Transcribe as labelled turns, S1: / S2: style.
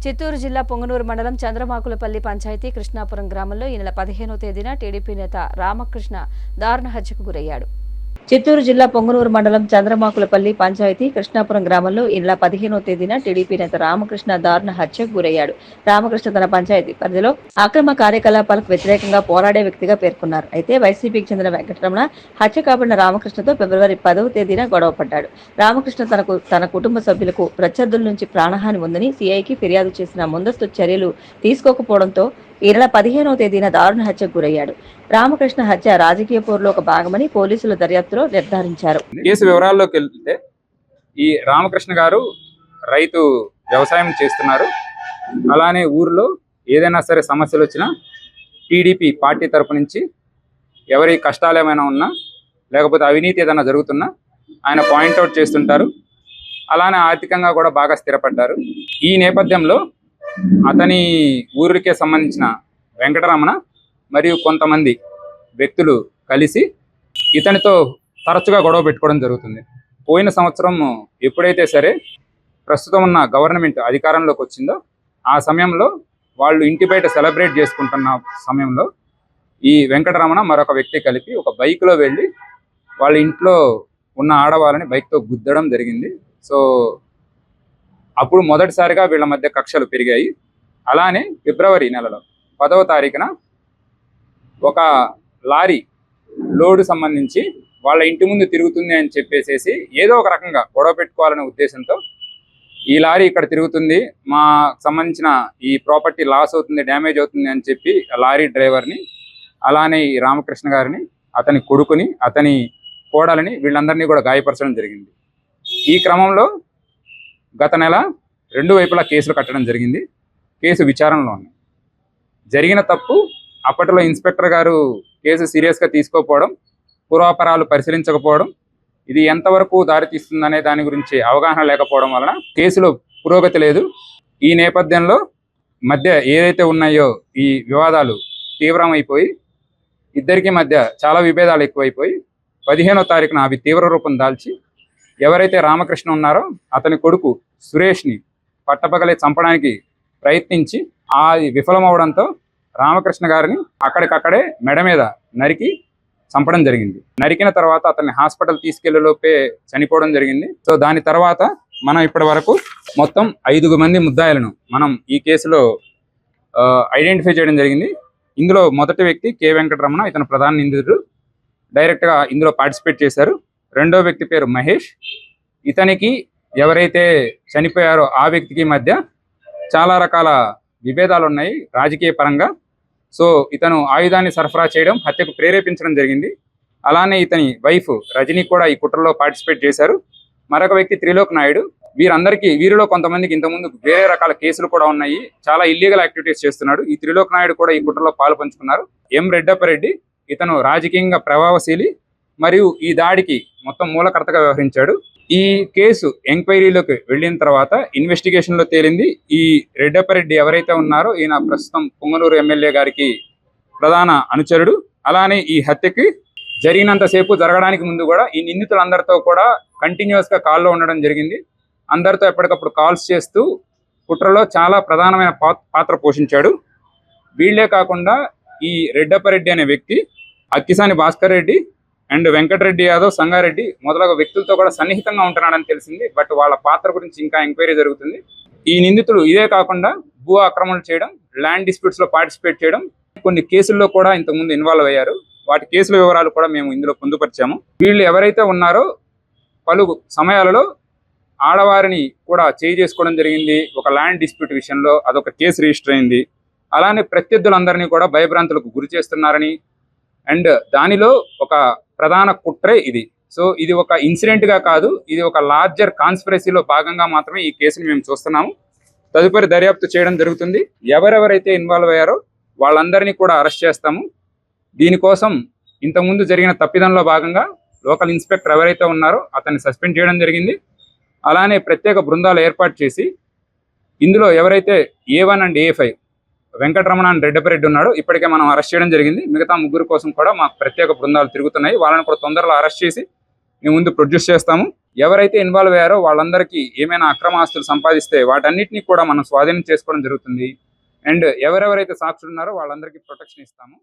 S1: చిత్తూరు జిల్లా పొంగనూరు మండలం చంద్రమాకులపల్లి పంచాయతీ కృష్ణాపురం గ్రామంలో ఈ నెల 15వ తేదీన టీడీపీ నేత రామకృష్ణ దారుణ హత్యకు గురయ్యాడు. చిత్తూరు జిల్లా పొంగనూరు మండలం చంద్రమాకులపల్లి పంచాయతీ కృష్ణాపురం గ్రామంలో ఈ నెల 15వ తేదీన టీడీపీ నేత రామకృష్ణ దారుణ హత్యకు గురయ్యాడు. రామకృష్ణ తన పంచాయతీ పరిధిలో అక్రమ కార్యకలాపాలకు వ్యతిరేకంగా పోరాడే వ్యక్తిగా పేర్కొన్నారు. అయితే వైసీపీకి చెందిన వెంకటరమణ హత్య కాబడిన రామకృష్ణతో ఫిబ్రవరి 10వ తేదీన గొడవపడ్డాడు. రామకృష్ణ తన కుటుంబ సభ్యులకు ప్రత్యర్థుల నుంచి ప్రాణహాని ఉందని సీఐకి ఫిర్యాదు చేసిన ముందస్తు చర్యలు తీసుకోకపోవడంతో ఈ నెల 15వ తేదీన దారుణ హత్యకు గురయ్యాడు. రామకృష్ణ హత్య రాజకీయ పోరులో ఒక భాగమని పోలీసులు దర్యాప్తులో నిర్ధారించారు.
S2: కేసు వివరాల్లోకి వెళ్తే ఈ రామకృష్ణ గారు రైతు వ్యవసాయం చేస్తున్నారు. అలానే ఊర్లో ఏదైనా సరే సమస్యలు వచ్చినా టీడీపీ పార్టీ తరపు నుంచి ఎవరి కష్టాలు ఏమైనా ఉన్నా లేకపోతే అవినీతి ఏదైనా జరుగుతున్నా ఆయన పాయింట్అవుట్ చేస్తుంటారు. అలానే ఆర్థికంగా కూడా బాగా స్థిరపడ్డారు. ఈ నేపథ్యంలో అతని ఊరికే సంబంధించిన వెంకటరమణ మరియు కొంతమంది వ్యక్తులు కలిసి ఇతనితో తరచుగా గొడవ పెట్టుకోవడం జరుగుతుంది. పోయిన సంవత్సరం ఎప్పుడైతే సరే ప్రస్తుతం ఉన్న గవర్నమెంట్ అధికారంలోకి వచ్చిందో ఆ సమయంలో వాళ్ళు ఇంటి బయట సెలబ్రేట్ చేసుకుంటున్న సమయంలో ఈ వెంకటరమణ మరొక వ్యక్తి కలిపి ఒక బైక్లో వెళ్ళి వాళ్ళ ఇంట్లో ఉన్న ఆడవాళ్ళని బైక్తో గుద్దడం జరిగింది. సో అప్పుడు మొదటిసారిగా వీళ్ళ మధ్య కక్షలు పెరిగాయి. అలానే ఫిబ్రవరి నెలలో 10వ తారీఖున ఒక లారీ లోడ్ సంబంధించి వాళ్ళ ఇంటి ముందు తిరుగుతుంది అని చెప్పేసేసి ఏదో ఒక రకంగా గొడవ పెట్టుకోవాలనే ఉద్దేశంతో ఈ లారీ ఇక్కడ తిరుగుతుంది, మా సంబంధించిన ఈ ప్రాపర్టీ లాస్ అవుతుంది, డ్యామేజ్ అవుతుంది అని చెప్పి లారీ డ్రైవర్ని అలానే ఈ రామకృష్ణ గారిని అతని కొడుకుని అతని కోడలని వీళ్ళందరినీ కూడా గాయపరచడం జరిగింది. ఈ క్రమంలో గత నెల 2 వైపులా కేసులు కట్టడం జరిగింది. కేసు విచారణలో ఉంది. జరిగిన తప్పు అప్పట్లో ఇన్స్పెక్టర్ గారు కేసు సీరియస్గా తీసుకోకపోవడం, పూర్వాపరాలు పరిశీలించకపోవడం, ఇది ఎంతవరకు దారితీస్తుందనే దాని గురించి అవగాహన లేకపోవడం వలన కేసులో పురోగతి లేదు. ఈ నేపథ్యంలో మధ్య ఏదైతే ఉన్నాయో ఈ వివాదాలు తీవ్రమైపోయి ఇద్దరికి మధ్య చాలా విభేదాలు ఎక్కువైపోయి 15వ తారీఖున అవి తీవ్ర రూపం దాల్చి ఎవరైతే రామకృష్ణ ఉన్నారో అతని కొడుకు సురేష్ని పట్టపగలే చంపడానికి ప్రయత్నించి అది విఫలమవడంతో రామకృష్ణ గారిని అక్కడికక్కడే మెడ మీద నరికి చంపడం జరిగింది. నరికిన తర్వాత అతన్ని హాస్పిటల్ తీసుకెళ్లే లోపే చనిపోవడం జరిగింది. సో దాని తర్వాత మనం ఇప్పటి వరకు మొత్తం 5 మంది ముద్దాయిలను మనం ఈ కేసులో ఐడెంటిఫై చేయడం జరిగింది. ఇందులో మొదటి వ్యక్తి కె వెంకటరమణ, ఇతను ప్రధాన నిందితుడు, డైరెక్ట్గా ఇందులో పార్టిసిపేట్ చేశారు. రెండో వ్యక్తి పేరు మహేష్. ఇతనికి ఎవరైతే చనిపోయారో ఆ వ్యక్తికి మధ్య చాలా రకాల విభేదాలు ఉన్నాయి రాజకీయ పరంగా. సో ఇతను ఆయుధాన్ని సరఫరా చేయడం, హత్యకు ప్రేరేపించడం జరిగింది. అలానే ఇతని వైఫ్ రజనీ కూడా ఈ కుట్రలో పార్టిసిపేట్ చేశారు. మరొక వ్యక్తి త్రిలోక్ నాయుడు. వీరిలో కొంతమందికి ఇంతకుముందు వేరే రకాల కేసులు కూడా ఉన్నాయి, చాలా ఇల్లీగల్ యాక్టివిటీస్ చేస్తున్నాడు. ఈ త్రిలోక్ నాయుడు కూడా ఈ కుట్రలో పాలు పంచుకున్నారు. ఎం రెడ్డప్పరెడ్డి, ఇతను రాజకీయంగా ప్రభావశీలి మరియు ఈ దాడికి మొత్తం మూలకర్తగా వ్యవహరించాడు. ఈ కేసు ఎంక్వైరీలోకి వెళ్ళిన తర్వాత ఇన్వెస్టిగేషన్లో తేలింది ఈ రెడ్డప్పరెడ్డి ఎవరైతే ఉన్నారో ఈయన ప్రస్తుతం పొంగనూరు ఎమ్మెల్యే గారికి ప్రధాన అనుచరుడు. అలానే ఈ హత్యకి జరిగినంతసేపు జరగడానికి ముందు కూడా ఈ నిందితులందరితో కూడా కంటిన్యూస్గా కాల్లో ఉండడం జరిగింది. అందరితో ఎప్పటికప్పుడు కాల్స్ చేస్తూ కుట్రలో చాలా ప్రధానమైన పాత్ర పోషించాడు. వీళ్లే కాకుండా ఈ రెడ్డప్పరెడ్డి అనే వ్యక్తి అక్కిసాని భాస్కర్ రెడ్డి అండ్ వెంకటరెడ్డి యాదవ్, సంగారెడ్డి మొదలగు వ్యక్తులతో కూడా సన్నిహితంగా ఉంటున్నాడని తెలిసింది. బట్ వాళ్ళ పాత్ర గురించి ఇంకా ఎంక్వైరీ జరుగుతుంది. ఈ నిందితులు ఇదే కాకుండా భూ ఆక్రమణలు చేయడం, ల్యాండ్ డిస్ప్యూట్స్ లో పార్టిసిపేట్ చేయడం, కొన్ని కేసుల్లో కూడా ఇంతకుముందు ఇన్వాల్వ్ అయ్యారు. వాటి కేసుల వివరాలు కూడా మేము ఇందులో పొందుపరిచాము. వీళ్ళు ఎవరైతే ఉన్నారో పలు సమయాలలో ఆడవారిని కూడా చేసుకోవడం జరిగింది. ఒక ల్యాండ్ డిస్ప్యూట్ విషయంలో అదొక కేసు రిజిస్టర్ అయింది. అలానే ప్రత్యర్థులందరినీ కూడా భయభ్రాంతులకు గురి చేస్తున్నారని అండ్ దానిలో ఒక ప్రధాన కుట్రే ఇది. సో ఇది ఒక ఇన్సిడెంట్ గా కాదు, ఇది ఒక లార్జర్ కాన్స్పిరసీలో భాగంగా మాత్రమే ఈ కేసుని మేము చూస్తున్నాము. తదుపరి దర్యాప్తు చేయడం జరుగుతుంది. ఎవరెవరైతే ఇన్వాల్వ్ అయ్యారో వాళ్ళందరినీ కూడా అరెస్ట్ చేస్తాము. దీనికోసం ఇంతకుముందు జరిగిన తప్పిదంలో భాగంగా లోకల్ ఇన్స్పెక్టర్ ఎవరైతే ఉన్నారో అతన్ని సస్పెండ్ చేయడం జరిగింది. అలానే ప్రత్యేక బృందాలు ఏర్పాటు చేసి ఇందులో ఎవరైతే A1 and A5 Venkataramana and Reddappa Reddy ఉన్నాడు, ఇప్పటికే మనం అరెస్ట్ చేయడం జరిగింది. మిగతా 3 కోసం కూడా మా ప్రత్యేక బృందాలు తిరుగుతున్నాయి. వాళ్ళని కూడా తొందరలో అరెస్ట్ చేసి మీ ముందు ప్రొడ్యూస్ చేస్తాము. ఎవరైతే ఇన్వాల్వ్ అయ్యారో వాళ్ళందరికీ ఏమైనా అక్రమ ఆస్తులు సంపాదిస్తే వాటన్నిటిని కూడా మనం స్వాధీనం చేసుకోవడం జరుగుతుంది. అండ్ ఎవరెవరైతే సాక్షులు ఉన్నారో వాళ్ళందరికీ ప్రొటెక్షన్ ఇస్తాము.